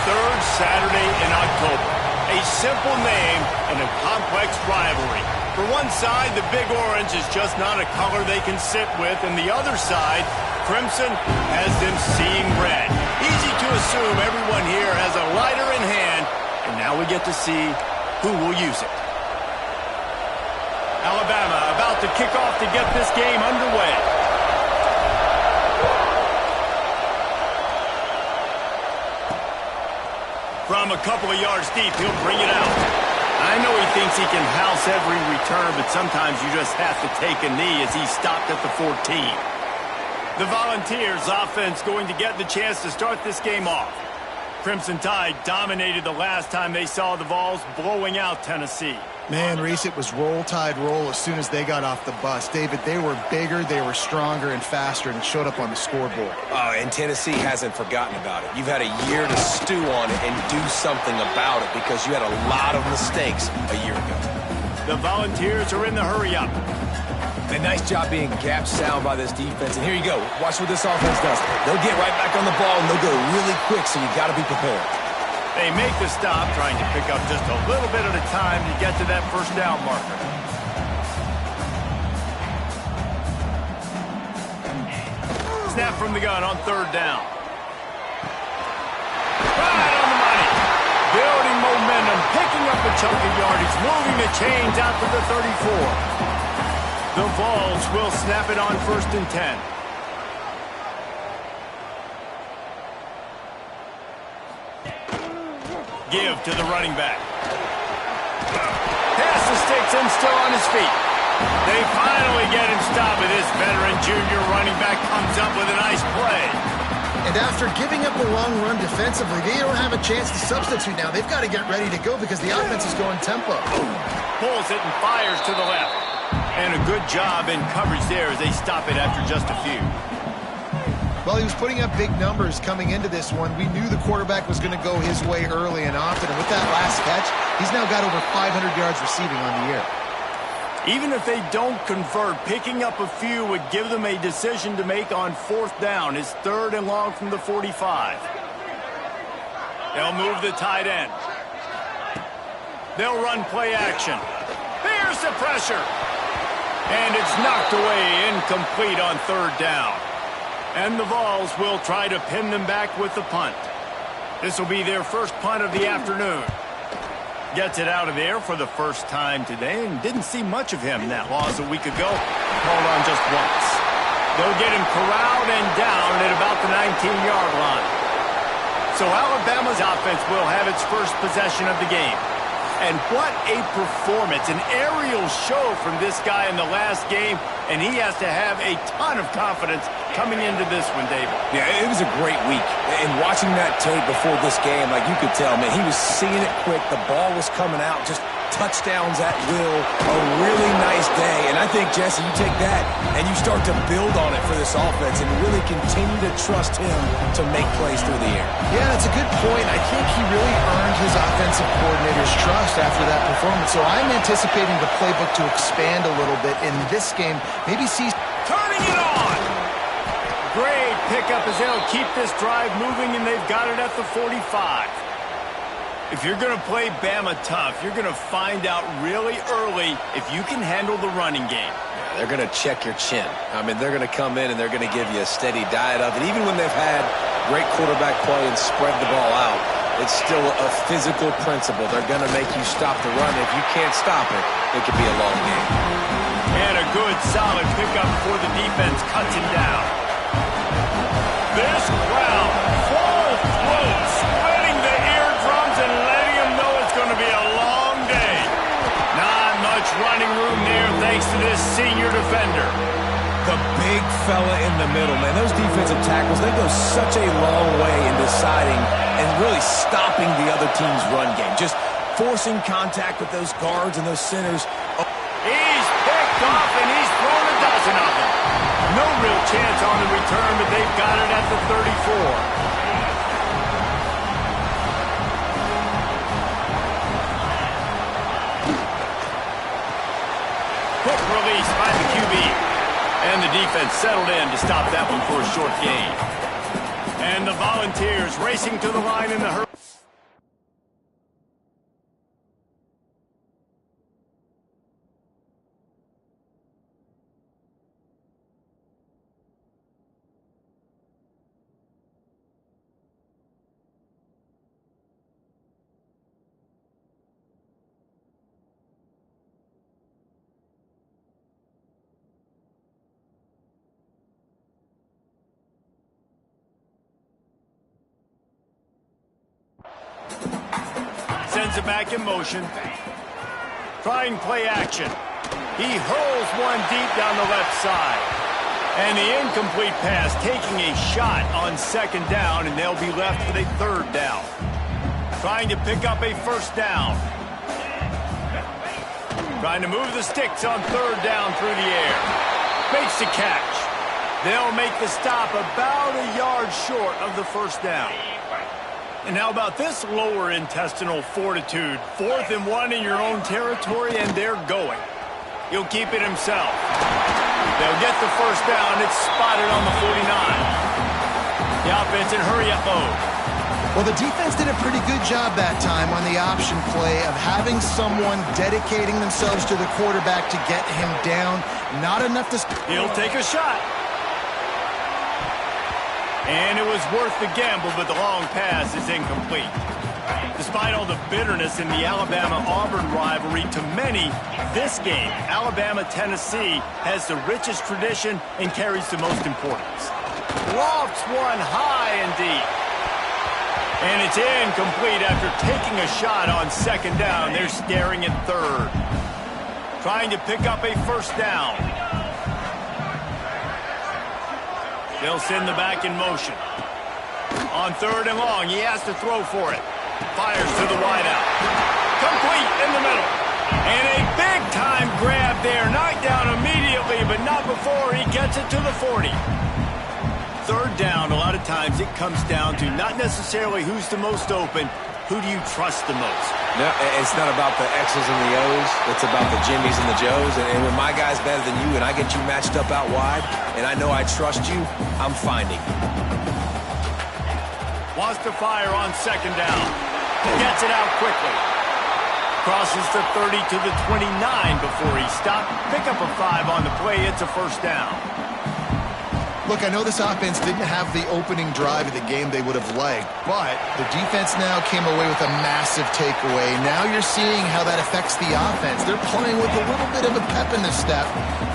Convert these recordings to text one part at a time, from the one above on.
third Saturday in October. A simple name and a complex rivalry. For one side, the Big Orange is just not a color they can sit with, and the other side, Crimson, has them seeing red. Easy to assume everyone here has a lighter in hand, and now we get to see who will use it. Alabama about to kick off to get this game underway. From a couple of yards deep, he'll bring it out. I know he thinks he can house every return, but sometimes you just have to take a knee as he stopped at the 14. The Volunteers offense going to get the chance to start this game off. Crimson Tide dominated the last time they saw the Vols blowing out Tennessee. Man, Reese, it was roll tide roll as soon as they got off the bus. David, they were bigger, they were stronger and faster, and it showed up on the scoreboard. Oh, and Tennessee hasn't forgotten about it. You've had a year to stew on it and do something about it because you had a lot of mistakes a year ago. The Volunteers are in the hurry-up. A nice job being gap sound by this defense. And here you go. Watch what this offense does. They'll get right back on the ball, and they'll go really quick, so you got to be prepared. They make the stop, trying to pick up just a little bit at a time to get to that first down marker. Snap from the gun on third down. Right on the money. Building momentum, picking up a chunk of yardage, moving the chains out to the 34. The Vols will snap it on 1st and 10. Give to the running back. Pass the sticks and still on his feet. They finally get him stopped, but this veteran junior running back comes up with a nice play. And after giving up a long run defensively, they don't have a chance to substitute now. They've got to get ready to go because the offense is going tempo. Pulls it and fires to the left. And a good job in coverage there as they stop it after just a few. Well, he was putting up big numbers coming into this one. We knew the quarterback was going to go his way early and often. And with that last catch, he's now got over 500 yards receiving on the year. Even if they don't convert, picking up a few would give them a decision to make on 4th down. It's 3rd and long from the 45. They'll move the tight end. They'll run play action. Here's the pressure. And it's knocked away, incomplete on 3rd down. And the Vols will try to pin them back with the punt. This will be their first punt of the afternoon. Gets it out of there for the first time today and didn't see much of him. That loss a week ago. Called on just once. They'll get him corralled and down at about the 19-yard line. So Alabama's offense will have its first possession of the game. And what a performance, an aerial show from this guy in the last game, and he has to have a ton of confidence coming into this one, David. Yeah, it was a great week. And watching that tape before this game, like you could tell, man, he was seeing it quick. The ball was coming out, just touchdowns at will. A really nice day. And I think, Jesse, you take that and you start to build on it for this offense and really continue to trust him to make plays through the air. Yeah, that's a good point. I think he really earned his offensive coordinator's trust after that performance. So I'm anticipating the playbook to expand a little bit in this game. Maybe see... Turning it on! Great pickup as they'll keep this drive moving, and they've got it at the 45. If you're going to play Bama tough, you're going to find out really early if you can handle the running game. Yeah, they're going to check your chin. I mean, they're going to come in and they're going to give you a steady diet of it. Even when they've had great quarterback play and spread the ball out, it's still a physical principle. They're going to make you stop the run. If you can't stop it, it could be a long game. And a good, solid pickup before the defense cuts him down. This crowd, full throat, spreading the eardrums and letting them know it's going to be a long day. Not much running room there thanks to this senior defender. The big fella in the middle, man. Those defensive tackles, they go such a long way in deciding and really stopping the other team's run game. Just forcing contact with those guards and those centers. He's picked off and he's thrown a dozen of them. No real chance on the return, but they've got it at the 34. Quick release by the QB. And the defense settled in to stop that one for a short gain. And the Volunteers racing to the line in the hurry. sends it back in motion. Trying play action. He hurls one deep down the left side. And the incomplete pass taking a shot on second down, and they'll be left with a third down. Trying to pick up a first down. Trying to move the sticks on third down through the air. Makes the catch. They'll make the stop about a yard short of the first down. And how about this lower intestinal fortitude? 4th and 1 in your own territory, and they're going. He'll keep it himself. They'll get the first down. It's spotted on the 49. The offense in hurry-up mode. Well, the defense did a pretty good job that time on the option play of having someone dedicating themselves to the quarterback to get him down. Not enough to... He'll take a shot. And it was worth the gamble, but the long pass is incomplete. Despite all the bitterness in the Alabama-Auburn rivalry, to many, this game, Alabama-Tennessee, has the richest tradition and carries the most importance. Lofts one high and deep. And it's incomplete after taking a shot on second down. They're staring at third. Trying to pick up a first down. They'll send the back in motion. On third and long, he has to throw for it. Fires to the wideout. Complete in the middle. And a big-time grab there. Knocked down immediately, but not before he gets it to the 40. Third down, a lot of times it comes down to not necessarily who's the most open, who do you trust the most? No, it's not about the X's and the O's. It's about the Jimmys and the Joes. And when my guy's better than you and I get you matched up out wide, and I know I trust you, I'm finding you. Wants to fire on second down. Gets it out quickly. Crosses the 30 to the 29 before he stopped. Pick up a 5 on the play. It's a first down. Look, I know this offense didn't have the opening drive of the game they would have liked, but the defense now came away with a massive takeaway. Now you're seeing how that affects the offense. They're playing with a little bit of a pep in the step.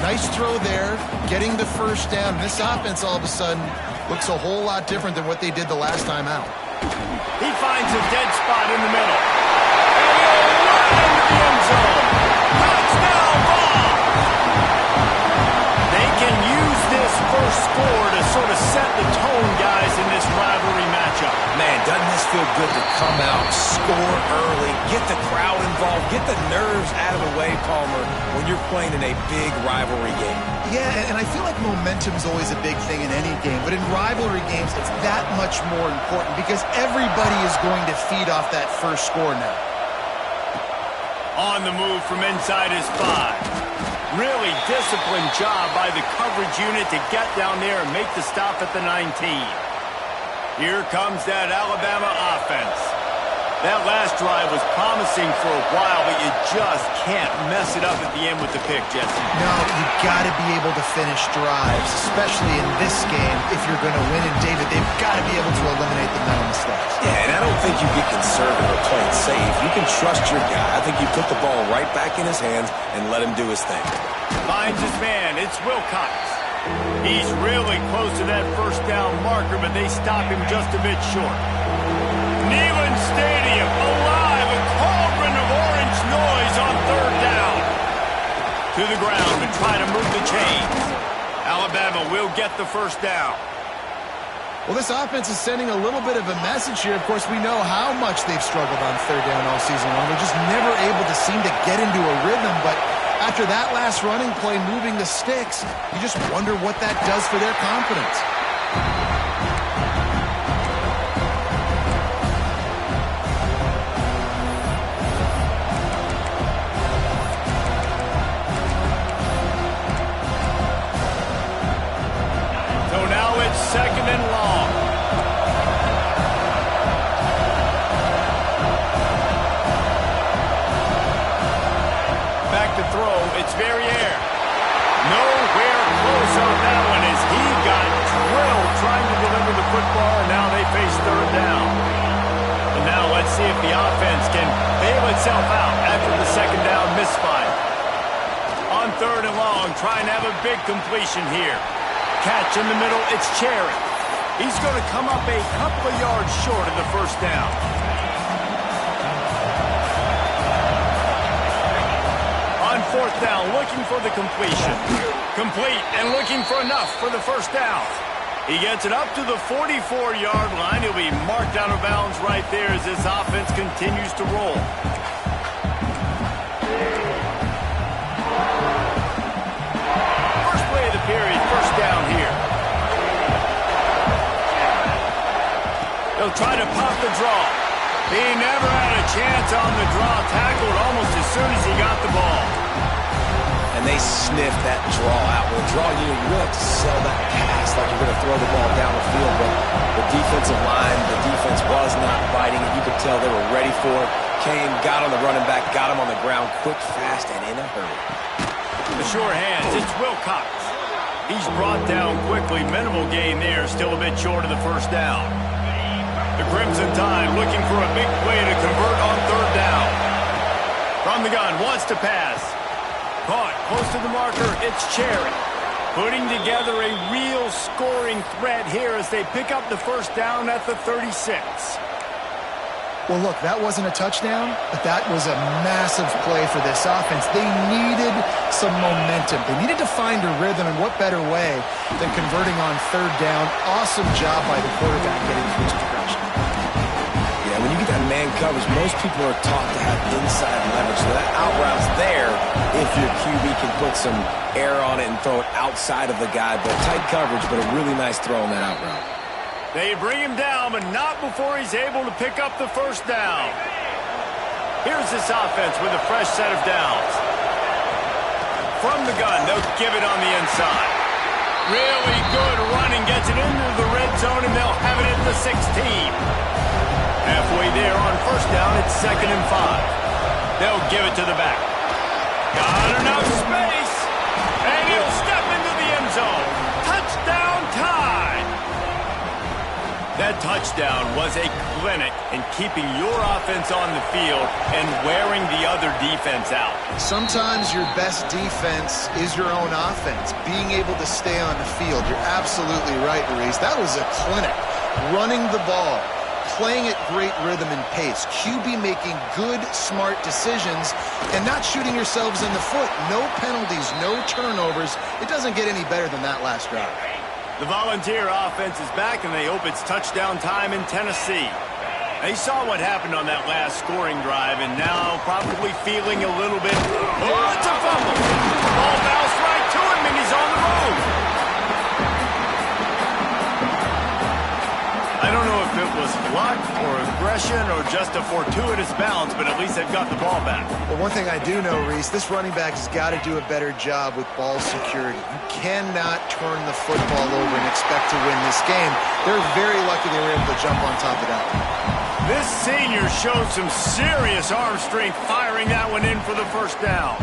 Nice throw there, getting the first down. This offense all of a sudden looks a whole lot different than what they did the last time out. He finds a dead spot in the middle. And he'll run into the end zone. Touchdown ball! They can use this first score to sort of set the tone, guys, in this rivalry matchup. Man, doesn't this feel good to come out, score early, get the crowd involved, get the nerves out of the way, Palmer, when you're playing in a big rivalry game? Yeah, and I feel like momentum is always a big thing in any game, but in rivalry games, it's that much more important because everybody is going to feed off that first score now. On the move from inside his 5. Really disciplined job by the coverage unit to get down there and make the stop at the 19. Here comes that Alabama offense. That last drive was promising for a while, but you just can't mess it up at the end with the pick, Jesse. No, you've got to be able to finish drives, especially in this game. If you're going to win, and David, they've got to be able to eliminate the mental mistakes. Yeah, and I don't think you get conservative or play it safe. You can trust your guy. I think you put the ball right back in his hands and let him do his thing. Finds his man. It's Wilcox. He's really close to that first down marker, but they stop him just a bit short. Neyland Stadium alive, a cauldron of orange noise on third down. To the ground and try to move the chains. Alabama will get the first down. Well, this offense is sending a little bit of a message here. Of course, we know how much they've struggled on third down all season long. They're just never able to seem to get into a rhythm, but after that last running play, moving the sticks, you just wonder what that does for their confidence. So now it's second and long. Back to throw. It's Verrier. Nowhere close on that one as he got drilled trying to deliver the football, and now they face third down. And now let's see if the offense can bail itself out after the second down misfire. On third and long, trying to have a big completion here. Catch in the middle, it's Cherry. He's going to come up a couple of yards short of the first down. 4th down, looking for the completion. Complete and looking for enough for the first down. He gets it up to the 44-yard line. He'll be marked out of bounds right there as this offense continues to roll. First play of the period, first down here. They'll try to pop the draw. He never had a chance on the draw, tackled almost as soon as he got the ball. And they sniffed that draw out. With a draw unit, you really have to sell that pass like you're going to throw the ball down the field. But the defensive line, the defense was not biting it. You could tell they were ready for it. Came, got on the running back, got him on the ground quick, fast, and in a hurry. The sure hands, it's Wilcox. He's brought down quickly. Minimal gain there, still a bit short of the first down. The Crimson Tide looking for a big play to convert on 3rd down. From the gun, wants to pass. Caught close to the marker, it's Cherry. Putting together a real scoring threat here as they pick up the first down at the 36. Well, look, that wasn't a touchdown, but that was a massive play for this offense. They needed some momentum. They needed to find a rhythm, and what better way than converting on 3rd down. Awesome job by the quarterback getting through his progression. Yeah, when you get that man coverage, most people are taught to have inside leverage. So that out route's there if your QB can put some air on it and throw it outside of the guy. But tight coverage, but a really nice throw on that out route. They bring him down, but not before he's able to pick up the first down. Here's this offense with a fresh set of downs. From the gun, they'll give it on the inside. Really good running, gets it into the red zone, and they'll have it at the 16. Halfway there on first down, it's 2nd and 5. They'll give it to the back. Got enough space, and he'll step into the end zone. Touchdown Tide! That touchdown was a clinic in keeping your offense on the field and wearing the other defense out. Sometimes your best defense is your own offense, being able to stay on the field. You're absolutely right, Reese. That was a clinic. Running the ball, playing at great rhythm and pace. QB making good, smart decisions and not shooting yourselves in the foot. No penalties, no turnovers. It doesn't get any better than that last drive. The Volunteer offense is back, and they hope it's touchdown time in Tennessee. They saw what happened on that last scoring drive, and now probably feeling a little bit, oh, it's a fumble. Ball bounced right to him, and he's on the road. I don't know if it was luck or aggression or just a fortuitous bounce, but at least they've got the ball back. Well, one thing I do know, Reese, this running back has got to do a better job with ball security. You cannot turn the football over and expect to win this game. They're very lucky they were able to jump on top of that one. This senior showed some serious arm strength firing that one in for the first down.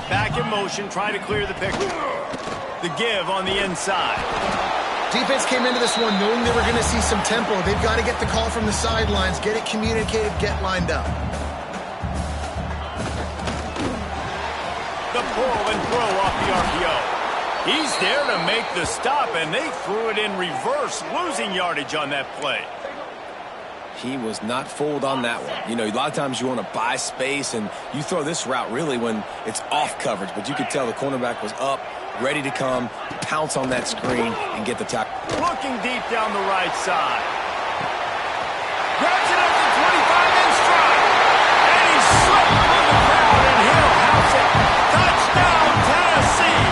Back in motion, trying to clear the picture. The give on the inside. Defense came into this one knowing they were going to see some tempo. They've got to get the call from the sidelines, get it communicated, get lined up. The pull and throw off the RPO. He's there to make the stop, and they threw it in reverse, losing yardage on that play. He was not fooled on that one. You know, a lot of times you want to buy space, and you throw this route really when it's off coverage. But you could tell the cornerback was up, ready to come, pounce on that screen, and get the tackle. Looking deep down the right side. Grabs it up to 25 in stride. And he's slipped through the crowd, and he'll house it. Touchdown, Tennessee!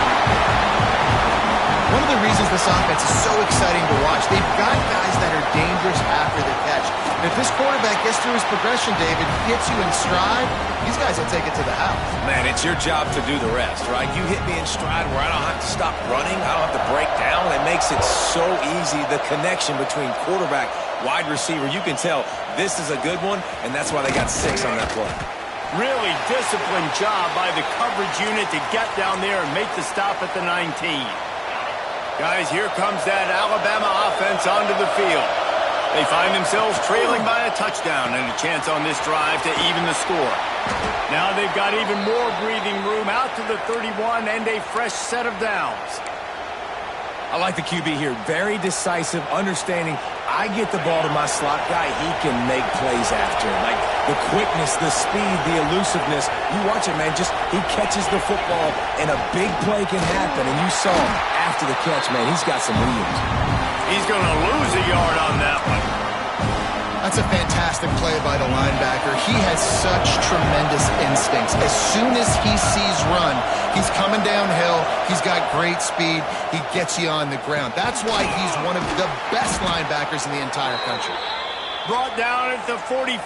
One of the reasons this offense is so exciting to watch, they've got guys that are dangerous after the catch. And if this quarterback gets through his progression, David, hits you in stride, these guys will take it to the house. Man, it's your job to do the rest, right? You hit me in stride where I don't have to stop running. I don't have to break down. It makes it so easy, the connection between quarterback, wide receiver. You can tell this is a good one, and that's why they got 6 on that play. Really disciplined job by the coverage unit to get down there and make the stop at the 19. Guys, here comes that Alabama offense onto the field. They find themselves trailing by a touchdown and a chance on this drive to even the score. Now they've got even more breathing room out to the 31 and a fresh set of downs. I like the QB here. Very decisive, understanding I get the ball to my slot guy, he can make plays after. Like the quickness, the speed, the elusiveness. You watch it, man. Just he catches the football and a big play can happen. And you saw him after the catch, man. He's got some wheels. He's going to lose a yard on that one. That's a fantastic play by the linebacker. He has such tremendous instincts. As soon as he sees run, he's coming downhill. He's got great speed. He gets you on the ground. That's why he's one of the best linebackers in the entire country. Brought down at the 45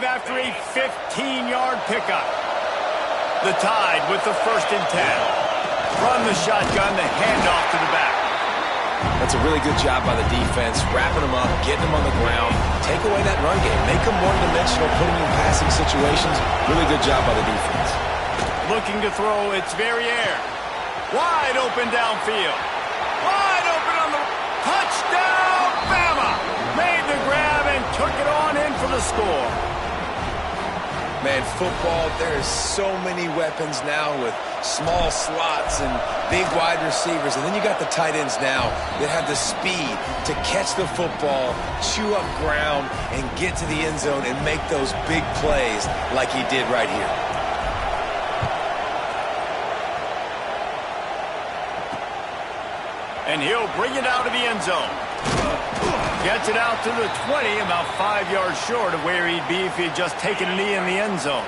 after a 15-yard pickup. The Tide with the 1st and 10. From the shotgun, the handoff to the back. That's a really good job by the defense, wrapping them up, getting them on the ground, take away that run game, make them one-dimensional, putting them in passing situations. Really good job by the defense. Looking to throw its very air. Wide open downfield. Wide open on the touchdown, Bama! Made the grab and took it on in for the score. Man, football, there's so many weapons now with small slots and big wide receivers. And then you got the tight ends now that have the speed to catch the football, chew up ground, and get to the end zone and make those big plays like he did right here. And he'll bring it out of the end zone. Gets it out to the 20, about 5 yards short of where he'd be if he had just taken a knee in the end zone.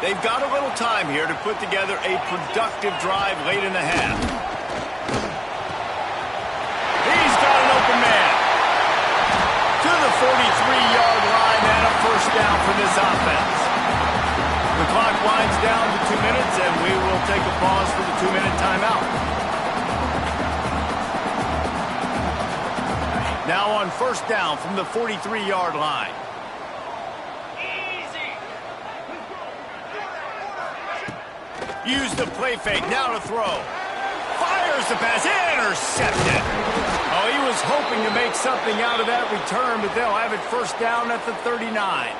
They've got a little time here to put together a productive drive late in the half. He's got an open man. To the 43-yard line and a 1st down for this offense. The clock winds down to 2 minutes, and we will take a pause for the 2-minute timeout. Now on 1st down from the 43-yard line. Use the play fake, now to throw. Fires the pass, intercepted. Oh, he was hoping to make something out of that return, but they'll have it 1st down at the 39.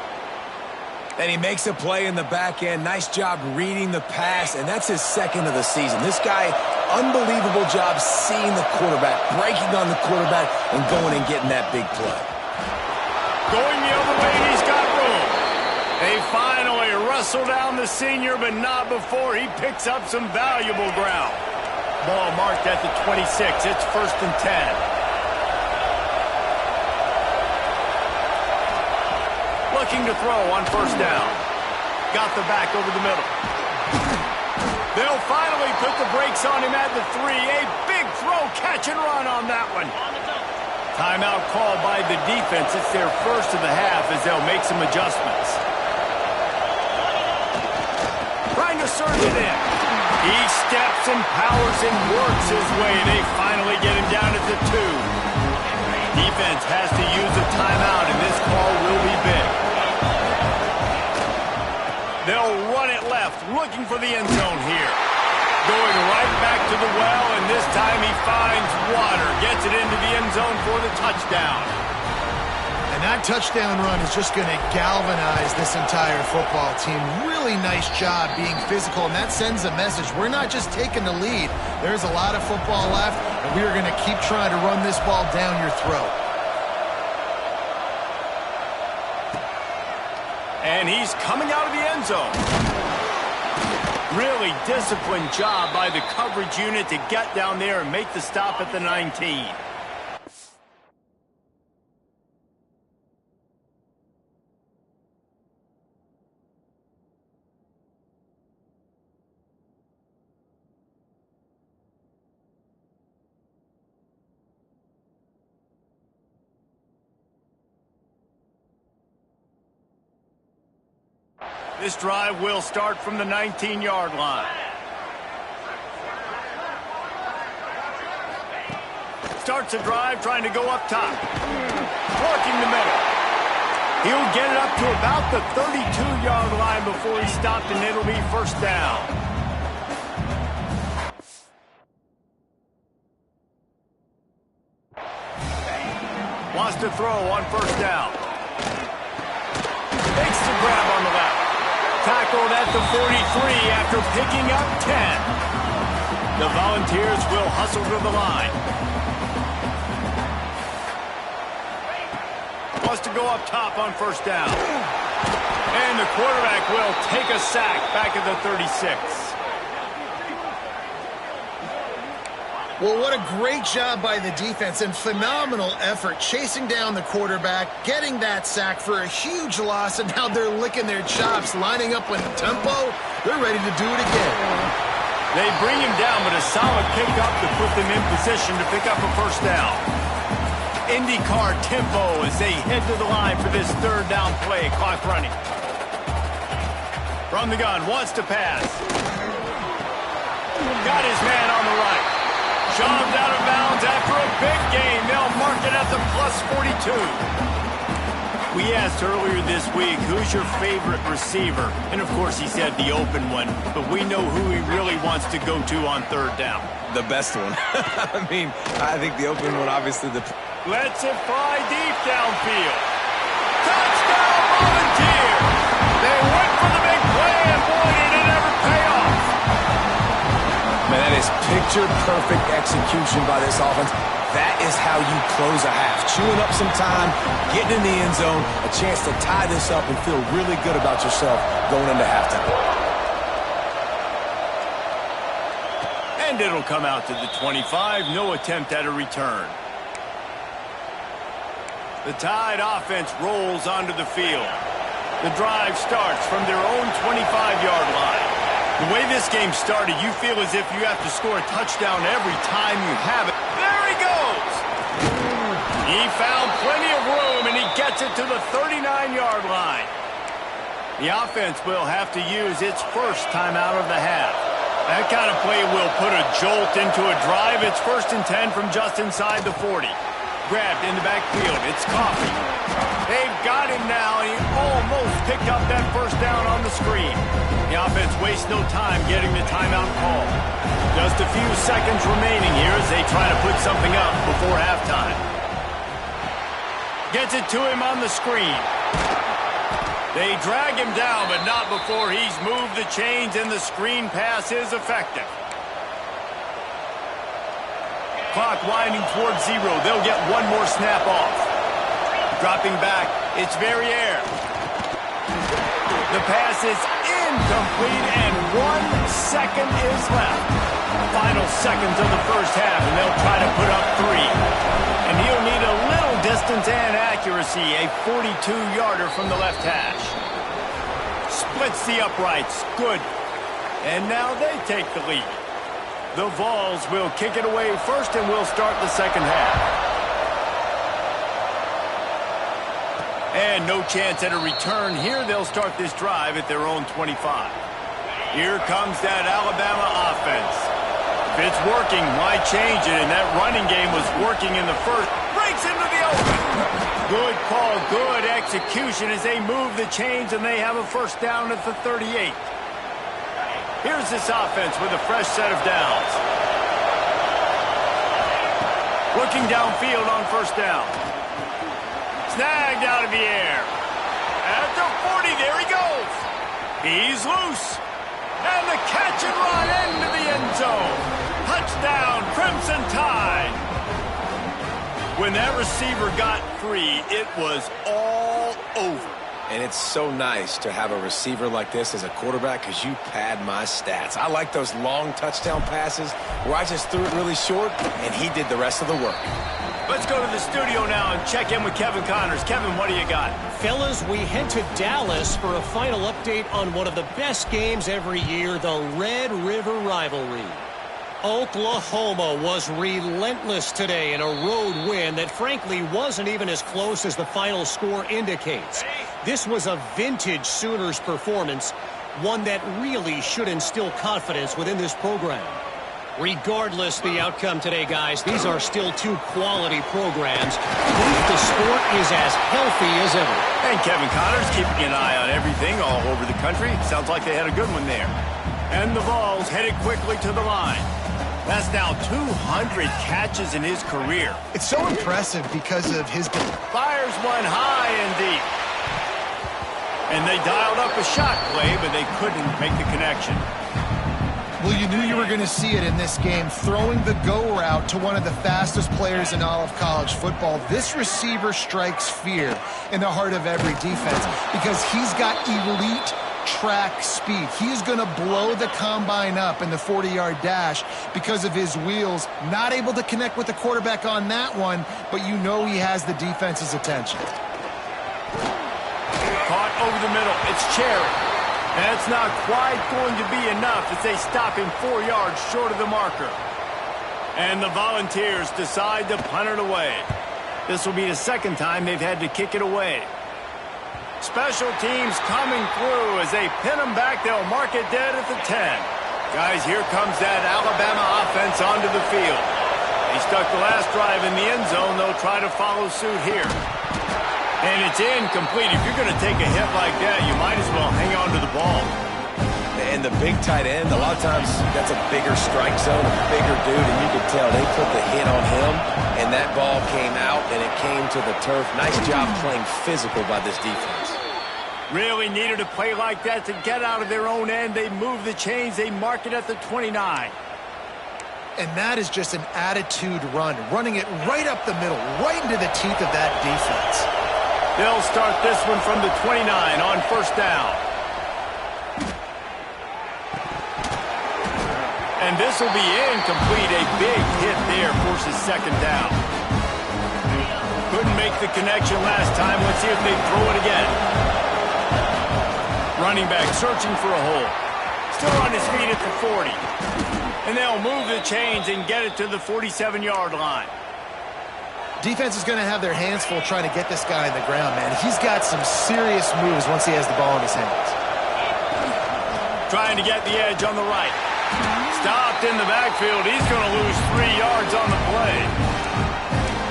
And he makes a play in the back end. Nice job reading the pass, and that's his 2nd of the season. This guy, unbelievable job seeing the quarterback, breaking on the quarterback, and going and getting that big play. Going the other way, he's got room. They finally wrestle down the senior, but not before he picks up some valuable ground. Ball marked at the 26. It's 1st and 10. Looking to throw on 1st down. Got the back over the middle. They'll finally put the brakes on him at the 3. A big throw, catch and run on that one. Timeout called by the defense. It's their 1st of the half as they'll make some adjustments. Trying to surge it in. He steps and powers and works his way. They finally get him down at the 2. Defense has to use a timeout, and this call will be big. They'll run it left, looking for the end zone here. Going right back to the well, and this time he finds water. Gets it into the end zone for the touchdown. And that touchdown run is just going to galvanize this entire football team. Really nice job being physical, and that sends a message. We're not just taking the lead. There's a lot of football left, and we are going to keep trying to run this ball down your throat. And he's coming out of the end zone. Really disciplined job by the coverage unit to get down there and make the stop at the 19. This drive will start from the 19-yard line. Starts a drive trying to go up top. Working the middle. He'll get it up to about the 32-yard line before he stopped, and it'll be 1st down. Wants to throw on 1st down. Makes the grab on the left. Tackled at the 43 after picking up 10. The Volunteers will hustle to the line. Wants to go up top on first down. And the quarterback will take a sack back at the 36. Well, what a great job by the defense and phenomenal effort chasing down the quarterback, getting that sack for a huge loss, and now they're licking their chops, lining up with tempo. They're ready to do it again. They bring him down, but a solid pickup to put them in position to pick up a first down. IndyCar tempo as they head to the line for this third down play. Clock running. From the gun, wants to pass. Got his man on the right. Shoved out of bounds after a big gain. They'll mark it at the plus 42. We asked earlier this week, who's your favorite receiver? And, of course, he said the open one. But we know who he really wants to go to on third down. The best one. I mean, I think the open one, obviously, Lets it fly deep downfield. Touchdown, Volunteers! They went for the big play, and boy, did it ever pay off. Man, that is picture-perfect execution by this offense. That is how you close a half. Chewing up some time, getting in the end zone, a chance to tie this up and feel really good about yourself going into halftime. And it'll come out to the 25. No attempt at a return. The Tide offense rolls onto the field. The drive starts from their own 25-yard line. The way this game started, you feel as if you have to score a touchdown every time you have it. There he goes! He found plenty of room, and he gets it to the 39-yard line. The offense will have to use its first time out of the half. That kind of play will put a jolt into a drive. It's 1st and 10 from just inside the 40. Grabbed in the backfield. It's Coffee. They've got him now, and he almost picked up that first down on the screen. The offense wastes no time getting the timeout call. Just a few seconds remaining here as they try to put something up before halftime. Gets it to him on the screen. They drag him down, but not before he's moved the chains, and the screen pass is effective. Clock winding towards 0. They'll get one more snap off. Dropping back, it's Verrier. The pass is incomplete, and 1 second is left. Final seconds of the first half, and they'll try to put up 3. And he'll need a little distance and accuracy, a 42-yarder from the left hash. Splits the uprights, good. And now they take the lead. The Vols will kick it away first, and we'll start the second half. And no chance at a return here. They'll start this drive at their own 25. Here comes that Alabama offense. If it's working, why change it? And that running game was working in the first. Breaks into the open. Good call, good execution as they move the chains, and they have a first down at the 38. Here's this offense with a fresh set of downs. Looking downfield on first down. Snagged out of the air. At the 40, there he goes. He's loose. And the catch and run into the end zone. Touchdown, Crimson Tide. When that receiver got free, it was all over. And it's so nice to have a receiver like this as a quarterback because you pad my stats. I like those long touchdown passes where I just threw it really short and he did the rest of the work. Let's go to the studio now and check in with Kevin Connors. Kevin, what do you got? Fellas, we head to Dallas for a final update on one of the best games every year, the Red River Rivalry. Oklahoma was relentless today in a road win that frankly wasn't even as close as the final score indicates. This was a vintage Sooners performance, one that really should instill confidence within this program. Regardless the outcome today, guys, these are still two quality programs. The sport is as healthy as ever. And Kevin Connors keeping an eye on everything all over the country. Sounds like they had a good one there. And the Vols headed quickly to the line. That's now 200 catches in his career. It's so impressive because of his... Fires one high and deep. And they dialed up a shot play, but they couldn't make the connection. Well, you knew you were going to see it in this game. Throwing the go route to one of the fastest players in all of college football. This receiver strikes fear in the heart of every defense because he's got elite track speed. He's going to blow the combine up in the 40-yard dash because of his wheels. Not able to connect with the quarterback on that one, but you know he has the defense's attention. Caught over the middle. It's Cherry. That's not quite going to be enough as they stop him 4 yards short of the marker. And the Volunteers decide to punt it away. This will be the second time they've had to kick it away. Special teams coming through as they pin them back. They'll mark it dead at the 10. Guys, here comes that Alabama offense onto the field. They stuck the last drive in the end zone. They'll try to follow suit here. And it's incomplete. If you're going to take a hit like that, you might as well hang on to the ball. And the big tight end, a lot of times that's a bigger strike zone, a bigger dude, and you could tell they put the hit on him, and that ball came out, and it came to the turf. Nice job playing physical by this defense. Really needed a play like that to get out of their own end. They move the chains. They mark it at the 29. And that is just an attitude run, running it right up the middle, right into the teeth of that defense. They'll start this one from the 29 on first down. And this will be incomplete. A big hit there forces second down. Couldn't make the connection last time. Let's see if they throw it again. Running back searching for a hole. Still on his feet at the 40. And they'll move the chains and get it to the 47-yard line. Defense is going to have their hands full trying to get this guy on the ground, man. He's got some serious moves once he has the ball in his hands. Trying to get the edge on the right. Stopped in the backfield. He's going to lose 3 yards on the play.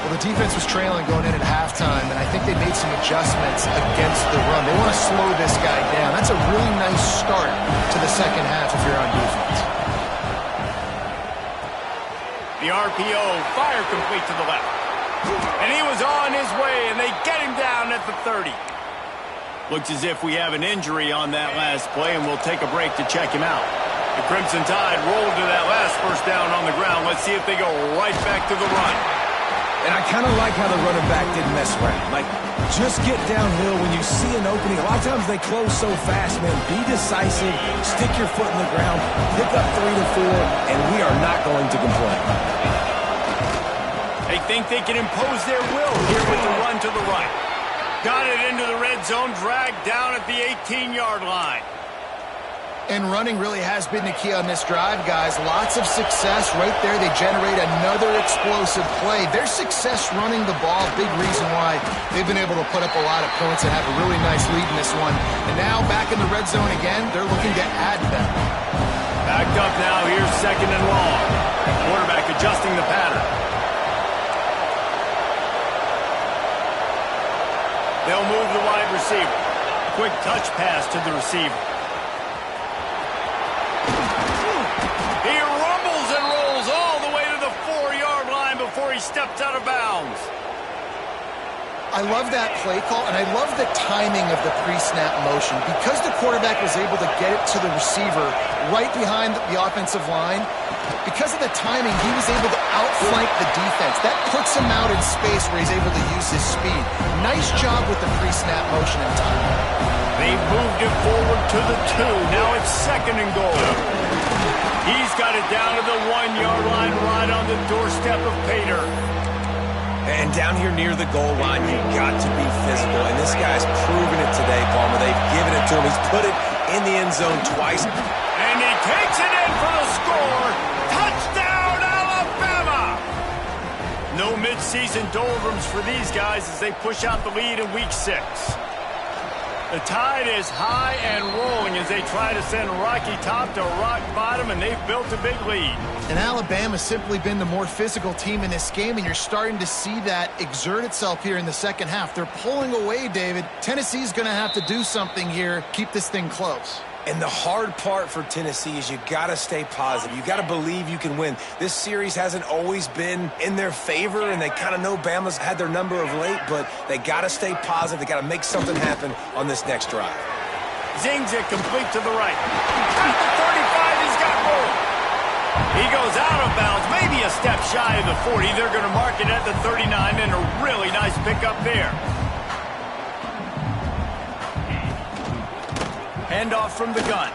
Well, the defense was trailing going in at halftime, and I think they made some adjustments against the run. They want to slow this guy down. That's a really nice start to the second half if you're on defense. The RPO, fire complete to the left. And he was on his way, and they get him down at the 30. Looks as if we have an injury on that last play, and we'll take a break to check him out. The Crimson Tide rolled to that last first down on the ground. Let's see if they go right back to the run. And I kind of like how the running back didn't mess around. Like, just get downhill when you see an opening. A lot of times they close so fast, man. Be decisive, stick your foot in the ground, pick up 3 to 4, and we are not going to complain. They think they can impose their will here with the run to the right. Got it into the red zone, dragged down at the 18-yard line. And running really has been the key on this drive, guys. Lots of success right there. They generate another explosive play. Their success running the ball, big reason why they've been able to put up a lot of points and have a really nice lead in this one. And now back in the red zone again, they're looking to add them. Backed up now, here's second and long. Quarterback adjusting the pattern. They'll move the wide receiver. Quick touch pass to the receiver. He rumbles and rolls all the way to the 4-yard line before he steps out of bounds. I love that play call, and I love the timing of the pre-snap motion. Because the quarterback was able to get it to the receiver right behind the offensive line, because of the timing, he was able to outflank the defense. That puts him out in space where he's able to use his speed. Nice job with the pre-snap motion and timing. They've moved it forward to the 2. Now it's second and goal. He's got it down to the 1-yard line right on the doorstep of Pater. And down here near the goal line, you've got to be physical. And this guy's proven it today, Palmer. They've given it to him. He's put it in the end zone twice. And he takes it in for the score. Touchdown, Alabama! No midseason doldrums for these guys as they push out the lead in Week 6. The Tide is high and rolling as they try to send Rocky Top to rock bottom, and they've built a big lead. And Alabama's simply been the more physical team in this game, and you're starting to see that exert itself here in the second half. They're pulling away, David. Tennessee's going to have to do something here, keep this thing close. And the hard part for Tennessee is you got to stay positive. You got to believe you can win. This series hasn't always been in their favor, and they kind of know Bama's had their number of late, but they got to stay positive. They got to make something happen on this next drive. Zings it complete to the right. At the 35, he's got more. He goes out of bounds, maybe a step shy of the 40. They're going to mark it at the 39, and a really nice pickup there. Handoff from the gun.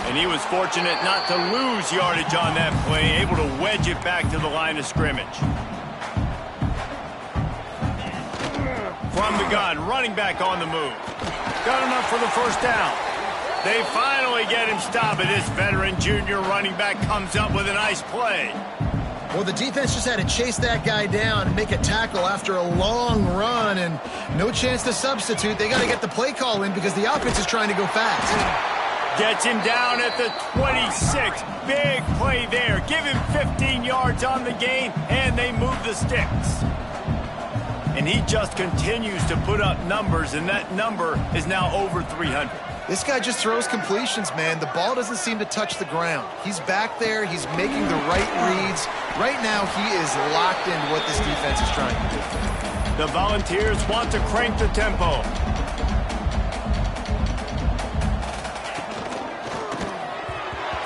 And he was fortunate not to lose yardage on that play, able to wedge it back to the line of scrimmage. From the gun, running back on the move. Got enough for the first down. They finally get him stopped, and this veteran junior running back comes up with a nice play. Well, the defense just had to chase that guy down and make a tackle after a long run, and no chance to substitute. They got to get the play call in because the offense is trying to go fast. Gets him down at the 26. Big play there. Give him 15 yards on the gain, and they move the sticks. And he just continues to put up numbers, and that number is now over 300. This guy just throws completions, man. The ball doesn't seem to touch the ground. He's back there. He's making the right reads. Right now, he is locked into what this defense is trying to do. The Volunteers want to crank the tempo.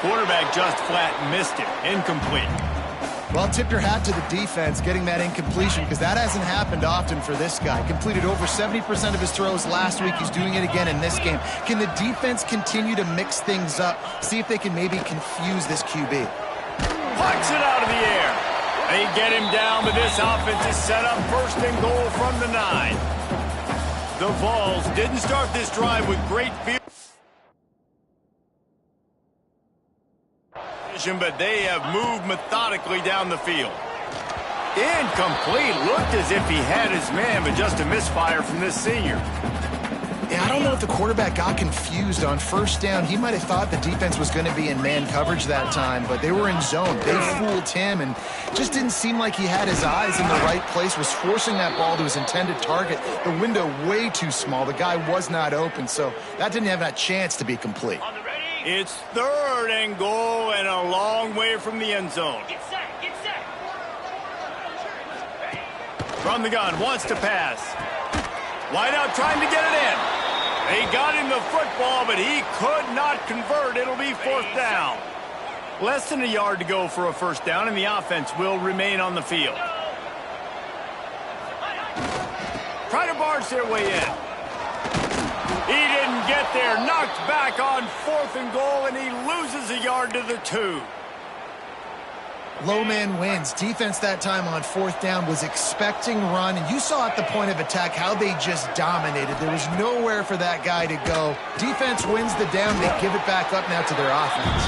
Quarterback just flat missed it. Incomplete. Well, tip your hat to the defense getting that incompletion because that hasn't happened often for this guy. Completed over 70% of his throws last week. He's doing it again in this game. Can the defense continue to mix things up? See if they can maybe confuse this QB. Plucks it out of the air. They get him down, but this offense is set up first and goal from the 9. The Vols didn't start this drive with great field, but they have moved methodically down the field. Incomplete. Looked as if he had his man, but just a misfire from this senior. Yeah, I don't know if the quarterback got confused on first down. He might have thought the defense was going to be in man coverage that time, but they were in zone. They fooled him, and just didn't seem like he had his eyes in the right place, was forcing that ball to his intended target. The window way too small. The guy was not open, so that didn't have that chance to be complete. It's third and goal and a long way from the end zone. Get set, get set. From the gun, wants to pass. Wideout trying to get it in. They got him the football, but he could not convert. It'll be fourth down. Less than a yard to go for a first down, and the offense will remain on the field. Try to barge their way in. He didn't get there. Knocked back on fourth and goal, and he loses a yard to the 2. Low man wins. Defense that time on fourth down was expecting run, and you saw at the point of attack how they just dominated. There was nowhere for that guy to go. Defense wins the down. They give it back up now to their offense.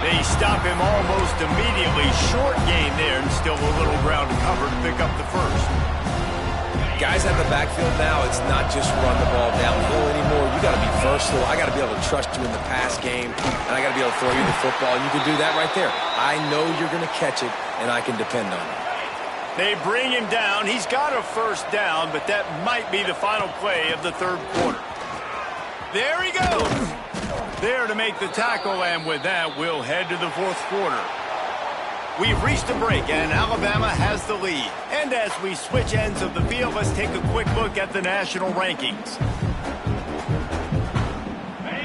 They stop him almost immediately. Short gain there, and still a little ground to cover to pick up the first. Guys at the backfield now, it's not just run the ball downhill anymore. You got to be versatile. I got to be able to trust you in the pass game, and I got to be able to throw you the football, and you can do that right there. I know you're going to catch it, and I can depend on it. They bring him down. He's got a first down, but that might be the final play of the third quarter. There he goes. There to make the tackle, and with that, we'll head to the fourth quarter. We've reached a break, and Alabama has the lead. And as we switch ends of the field, let's take a quick look at the national rankings.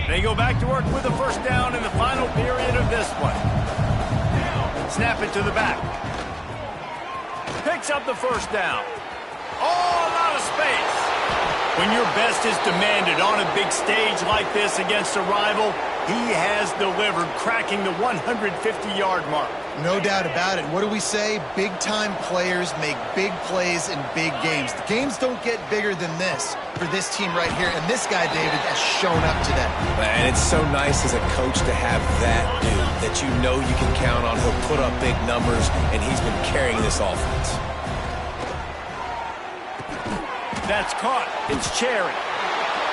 They go back to work with a first down in the final period of this one. Snap it to the back. Picks up the first down. Oh, a lot of space. When your best is demanded on a big stage like this against a rival, he has delivered, cracking the 150-yard mark. No doubt about it. What do we say? Big-time players make big plays in big games. The games don't get bigger than this for this team right here, and this guy, David, has shown up today. And it's so nice as a coach to have that dude that you know you can count on. He'll put up big numbers, and he's been carrying this offense. That's caught. It's Cherry.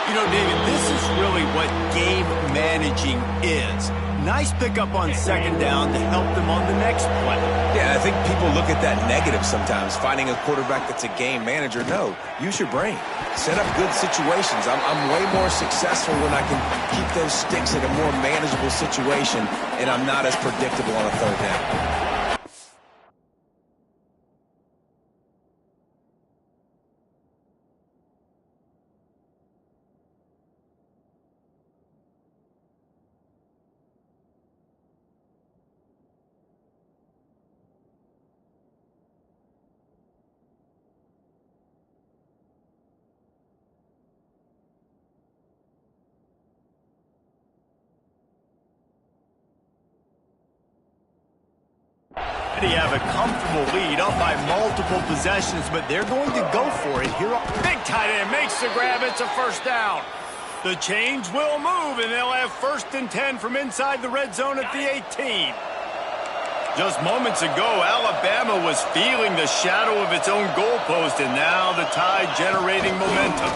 You know, David, this is really what game managing is. Nice pickup on second down to help them on the next play. Yeah, I think people look at that negative sometimes, finding a quarterback that's a game manager. No, use your brain. Set up good situations. I'm way more successful when I can keep those sticks in a more manageable situation, and I'm not as predictable on a third down. already have a comfortable lead, up by multiple possessions, but they're going to go for it here. Big tight end makes the grab. It's a first down. The chains will move, and they'll have 1st and 10 from inside the red zone at the 18. Just moments ago, Alabama was feeling the shadow of its own goalpost, and now the Tide generating momentum.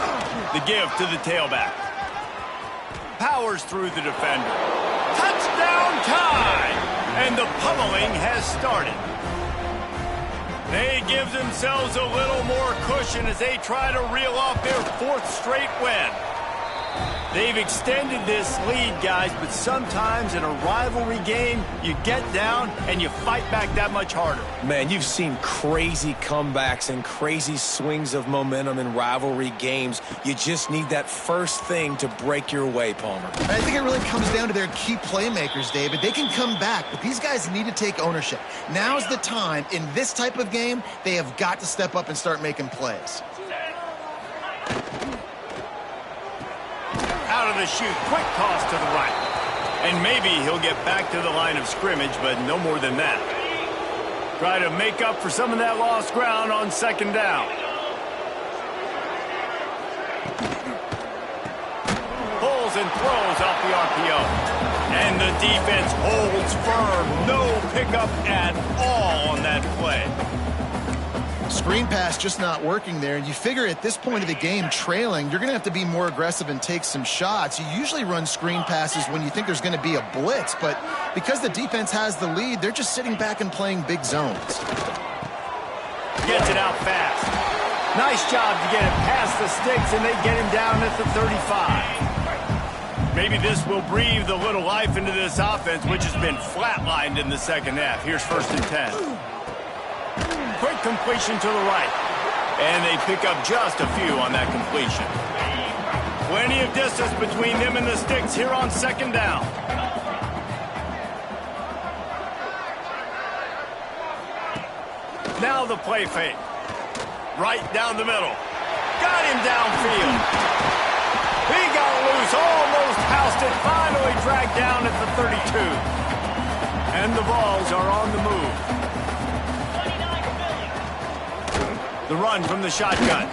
The give to the tailback. Powers through the defender. Touchdown Tide! And the pummeling has started. They give themselves a little more cushion as they try to reel off their 4th straight win. They've extended this lead, guys, but sometimes in a rivalry game, you get down and you fight back that much harder. Man, you've seen crazy comebacks and crazy swings of momentum in rivalry games. You just need that first thing to break your way, Palmer. I think it really comes down to their key playmakers, David. They can come back, but these guys need to take ownership. Now's the time. In this type of game, they have got to step up and start making plays. Out of the chute, quick toss to the right. And maybe he'll get back to the line of scrimmage, but no more than that. Try to make up for some of that lost ground on 2nd down. Pulls and throws off the RPO. And the defense holds firm. No pickup at all on that play. Screen pass just not working there. And you figure at this point of the game, trailing, you're going to have to be more aggressive and take some shots. You usually run screen passes when you think there's going to be a blitz, but because the defense has the lead, they're just sitting back and playing big zones. Gets it out fast. Nice job to get it past the sticks, and they get him down at the 35. Maybe this will breathe a little life into this offense, which has been flatlined in the 2nd half. Here's 1st and 10. Quick completion to the right. And they pick up just a few on that completion. Plenty of distance between them and the sticks here on 2nd down. Now the play fake. Right down the middle. Got him downfield. He got loose, almost housed it, finally dragged down at the 32. And the Vols are on the move. The run from the shotgun.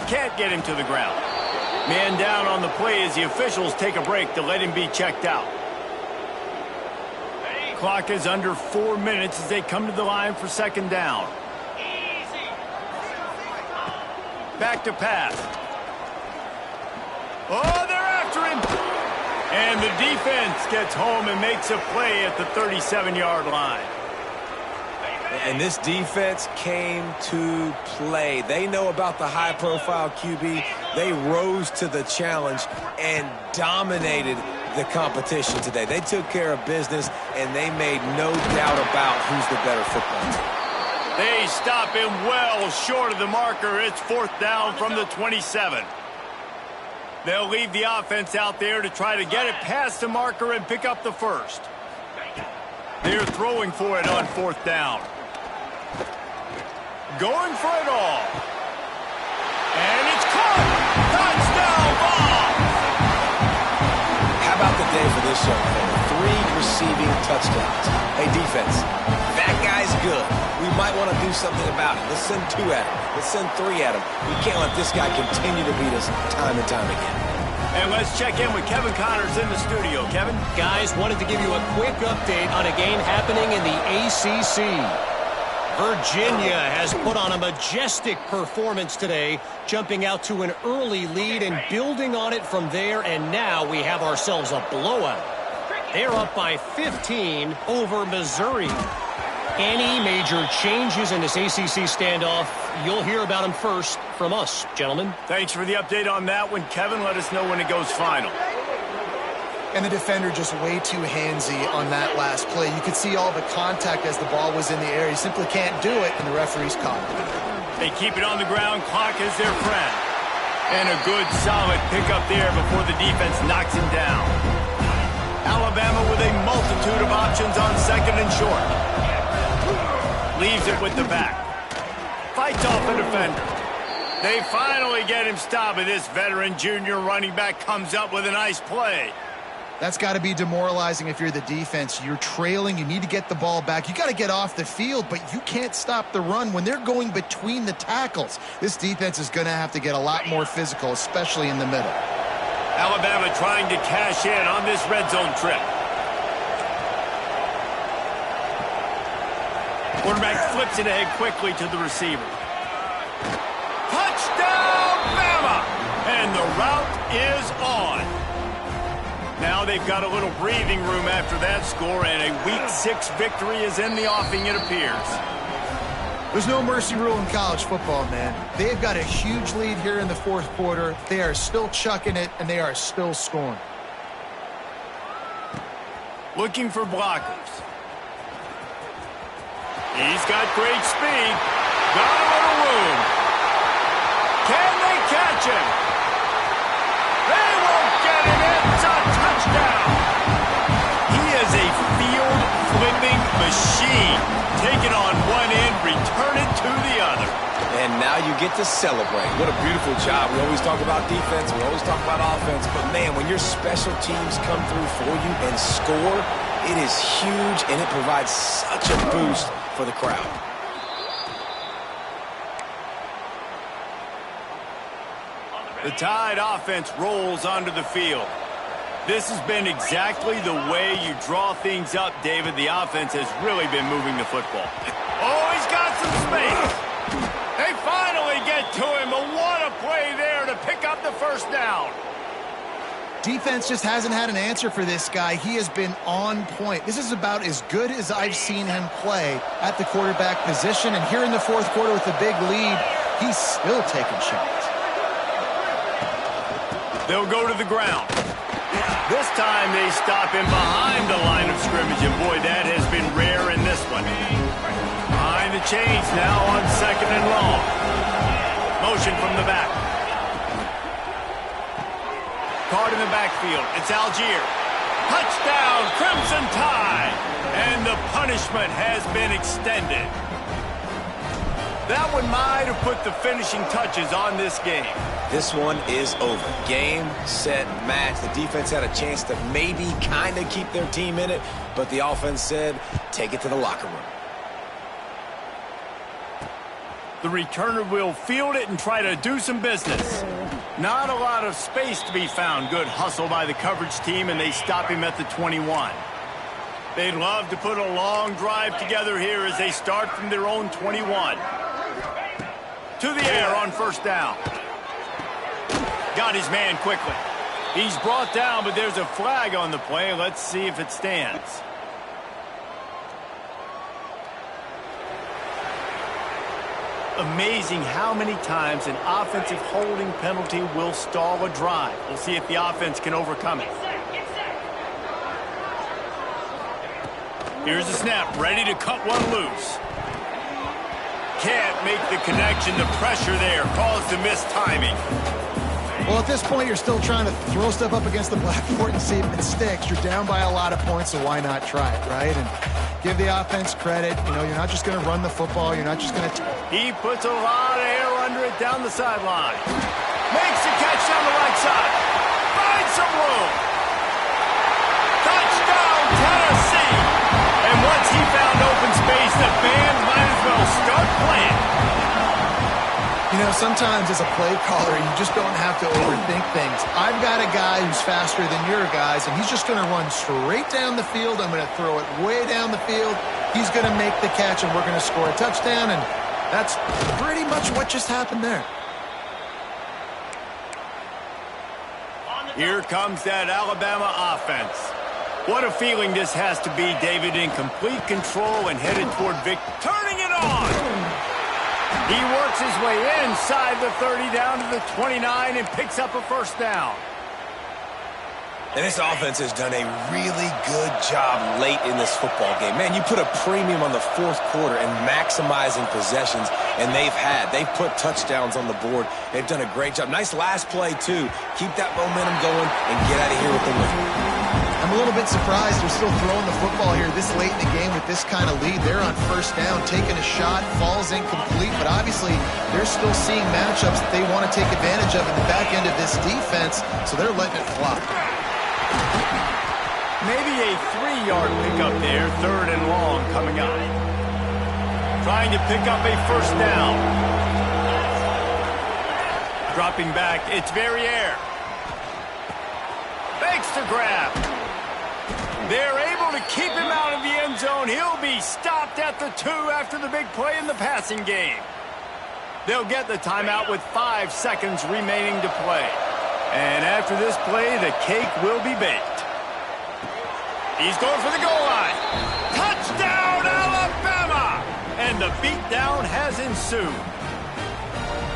Can't get him to the ground. Man down on the play as the officials take a break to let him be checked out. Clock is under 4 minutes as they come to the line for 2nd down. Back to pass. Oh, they're after him. And the defense gets home and makes a play at the 37-yard line. And this defense came to play. They know about the high-profile QB. They rose to the challenge and dominated the competition today. They took care of business, and they made no doubt about who's the better football team. They stop him well short of the marker. It's 4th down from the 27. They'll leave the offense out there to try to get it past the marker and pick up the 1st. They're throwing for it on 4th down. Going for it all. And it's caught. Touchdown ball. How about the day for this young fella? 3 receiving touchdowns. Hey, defense, that guy's good. We might want to do something about it. Let's send 2 at him. Let's send 3 at him. We can't let this guy continue to beat us time and time again. And let's check in with Kevin Connors in the studio. Kevin? Guys, wanted to give you a quick update on a game happening in the ACC. Virginia has put on a majestic performance today, jumping out to an early lead and building on it from there, and now we have ourselves a blowout. They're up by 15 over Missouri. Any major changes in this ACC standoff, you'll hear about them first from us, gentlemen. Thanks for the update on that one, Kevin. Let us know when it goes final. And the defender just way too handsy on that last play. You could see all the contact as the ball was in the air. He simply can't do it, and the referee's caught it. They keep it on the ground. Clock is their friend. And a good, solid pickup there before the defense knocks him down. Alabama with a multitude of options on 2nd and short. Leaves it with the back. Fights off the defender. They finally get him stopped, and this veteran junior running back comes up with a nice play. That's got to be demoralizing if you're the defense. You're trailing. You need to get the ball back. You got to get off the field, but you can't stop the run when they're going between the tackles. This defense is going to have to get a lot more physical, especially in the middle. Alabama trying to cash in on this red zone trip. Quarterback flips it ahead quickly to the receiver. Touchdown, Bama! And the route is on. Now they've got a little breathing room after that score, and a Week 6 victory is in the offing, it appears. There's no mercy rule in college football, man. They've got a huge lead here in the fourth quarter. They are still chucking it, and they are still scoring. Looking for blockers. He's got great speed. Got a little room. Can they catch him? They won't get him. It's a touchdown. He is a field-flipping machine. Take it on one end, return it to the other. And now you get to celebrate. What a beautiful job. We always talk about defense. We always talk about offense. But, man, when your special teams come through for you and score, it is huge, and it provides such a boost for the crowd. The Tide offense rolls onto the field. This has been exactly the way you draw things up, David. The offense has really been moving the football. Oh, he's got some space. They finally get to him, but what a play there to pick up the first down. Defense just hasn't had an answer for this guy. He has been on point. This is about as good as I've seen him play at the quarterback position. And here in the fourth quarter with a big lead, he's still taking shots. They'll go to the ground. This time they stop him behind the line of scrimmage, and boy, that has been rare in this one. Behind the chains now on 2nd and long. Motion from the back. Caught in the backfield. It's Algier. Touchdown, Crimson Tide. And the punishment has been extended. That one might have put the finishing touches on this game. This one is over. Game, set, match. The defense had a chance to maybe kind of keep their team in it, but the offense said, take it to the locker room. The returner will field it and try to do some business. Not a lot of space to be found. Good hustle by the coverage team, and they stop him at the 21. They'd love to put a long drive together here as they start from their own 21. To the air on first down. Got his man quickly. He's brought down, but there's a flag on the play. Let's see if it stands. Amazing how many times an offensive holding penalty will stall a drive. We'll see if the offense can overcome it. Here's the snap, ready to cut one loose. Can't make the connection. The pressure there caused the missed timing. Well, at this point, you're still trying to throw stuff up against the blackboard and see if it sticks. You're down by a lot of points, so why not try it, right? And give the offense credit. You know, you're not just going to run the football. You're not just going to... He puts a lot of air under it down the sideline. Makes the catch down the right side. Finds some room. Touchdown, Tennessee. And once he found open space, the band might as well start playing. You know, sometimes as a play caller, you just don't have to overthink things. I've got a guy who's faster than your guys, and he's just going to run straight down the field. I'm going to throw it way down the field. He's going to make the catch, and we're going to score a touchdown, and that's pretty much what just happened there. Here comes that Alabama offense. What a feeling this has to be, David, in complete control and headed toward victory. Turning it on! He works his way inside the 30 down to the 29 and picks up a first down. And this offense has done a really good job late in this football game. Man, you put a premium on the fourth quarter and maximizing possessions, and they've put touchdowns on the board. They've done a great job. Nice last play, too. Keep that momentum going and get out of here with the win. I'm a little bit surprised they're still throwing the football here this late in the game with this kind of lead. They're on first down, taking a shot, falls incomplete, but obviously they're still seeing matchups that they want to take advantage of in the back end of this defense, so they're letting it fly. Maybe a 3-yard pickup there, 3rd and long coming up. Trying to pick up a first down. Dropping back, it's Verrier. Fakes the grab. They're able to keep him out of the end zone. He'll be stopped at the 2 after the big play in the passing game. They'll get the timeout with 5 seconds remaining to play. And after this play, the cake will be baked. He's going for the goal line. Touchdown, Alabama! And the beatdown has ensued.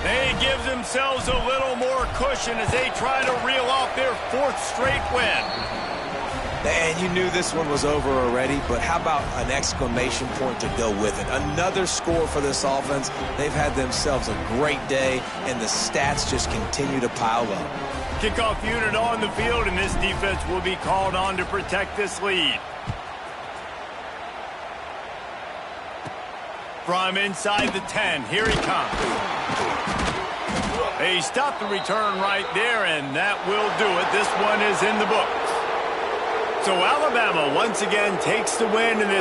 They give themselves a little more cushion as they try to reel off their 4th straight win. And you knew this one was over already, but how about an exclamation point to go with it? Another score for this offense. They've had themselves a great day, and the stats just continue to pile up. Kickoff unit on the field, and this defense will be called on to protect this lead. From inside the 10, here he comes. They stopped the return right there, and that will do it. This one is in the books. So Alabama once again takes the win in this